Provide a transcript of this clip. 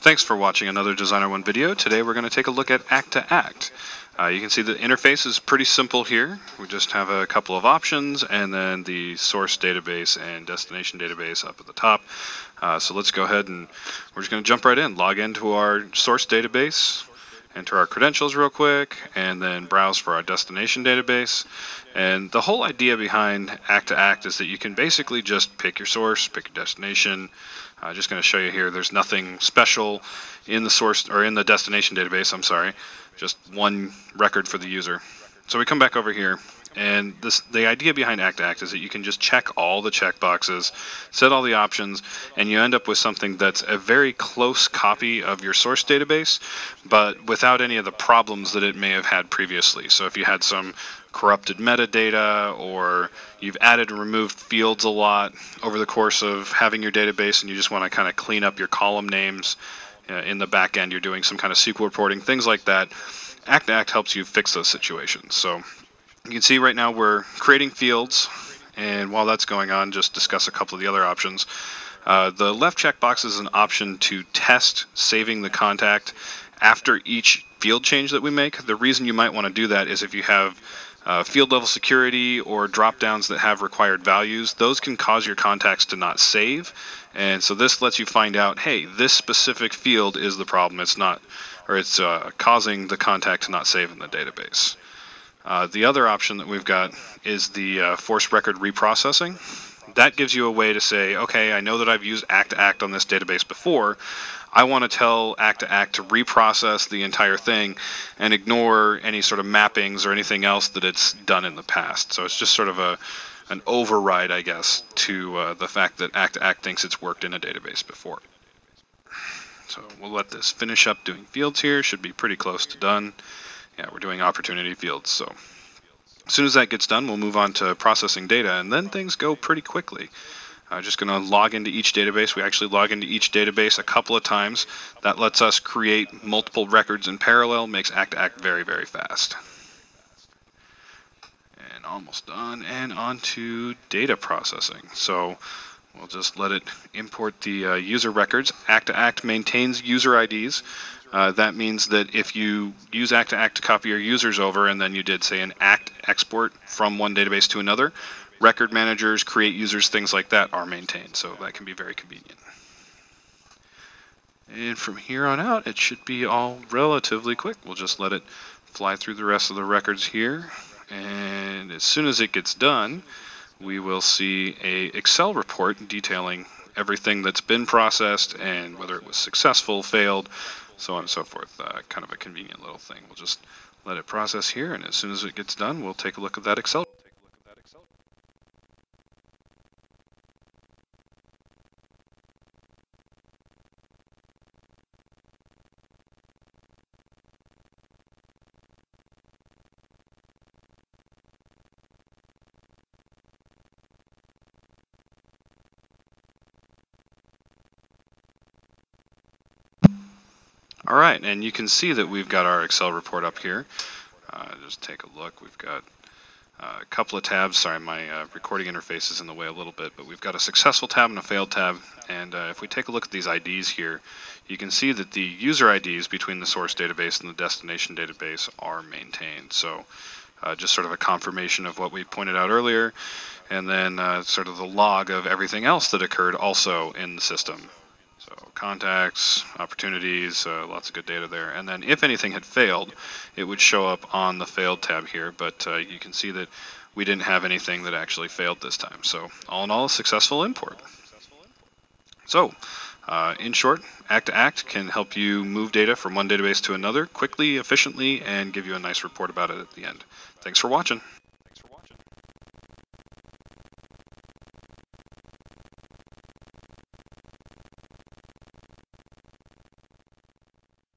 Thanks for watching another DesignR1 video. Today we're going to take a look at Act-to-Act. You can see the interface is pretty simple here. We just have a couple of options and then the source database and destination database up at the top. So let's go ahead and we're just going to jump right in. Log into our source database, enter our credentials real quick, and then browse for our destination database. And the whole idea behind Act-to-Act is that you can basically just pick your source, pick your destination. Just going to show you here, there's nothing special in the source or in the destination database, I'm sorry, just one record for the user. So we come back over here, and the idea behind Act-to-Act is that you can just check all the checkboxes, set all the options, and you end up with something that's a very close copy of your source database, but without any of the problems that it may have had previously. So if you had some corrupted metadata, or you've added and removed fields a lot over the course of having your database and you just want to kind of clean up your column names in the back end, you're doing some kind of SQL reporting, things like that, Act-to-Act helps you fix those situations. So you can see right now we're creating fields, and while that's going on, just discuss a couple of the other options. The left checkbox is an option to test saving the contact after each field change that we make. The reason you might want to do that is if you have field level security or drop downs that have required values, those can cause your contacts to not save. And so this lets you find out, hey, this specific field is the problem. It's not, or it's causing the contact to not save in the database. The other option that we've got is the forced record reprocessing. That gives you a way to say, okay, I know that I've used Act-to-Act on this database before. I want to tell Act-to-Act to reprocess the entire thing and ignore any sort of mappings or anything else that it's done in the past. So it's just sort of an override, I guess, to the fact that Act-to-Act thinks it's worked in a database before. So we'll let this finish up doing fields here. Should be pretty close to done. Yeah, we're doing opportunity fields. So as soon as that gets done, we'll move on to processing data, and then things go pretty quickly. Just going to log into each database. We actually log into each database a couple of times. That lets us create multiple records in parallel, makes Act-to-Act very, very fast. And almost done, and on to data processing. So we'll just let it import the user records. Act-to-Act maintains user IDs. That means that if you use Act-to-Act to copy your users over and then you did, say, an Act export from one database to another, record managers, create users, things like that are maintained. So that can be very convenient. And from here on out, it should be all relatively quick. We'll just let it fly through the rest of the records here. And as soon as it gets done, we will see an Excel report detailing everything that's been processed and whether it was successful, failed, so on and so forth. Kind of a convenient little thing. We'll just let it process here, and as soon as it gets done, we'll take a look at that Excel. All right, and you can see that we've got our Excel report up here. Just take a look. We've got a couple of tabs. Sorry, my recording interface is in the way a little bit, but we've got a successful tab and a failed tab. And if we take a look at these IDs here, you can see that the user IDs between the source database and the destination database are maintained. So just sort of a confirmation of what we pointed out earlier, and then sort of the log of everything else that occurred also in the system. So contacts, opportunities, lots of good data there. And then if anything had failed, it would show up on the failed tab here. But you can see that we didn't have anything that actually failed this time. So all in all, a successful import. So in short, Act-to-Act can help you move data from one database to another quickly, efficiently, and give you a nice report about it at the end. Thanks for watching.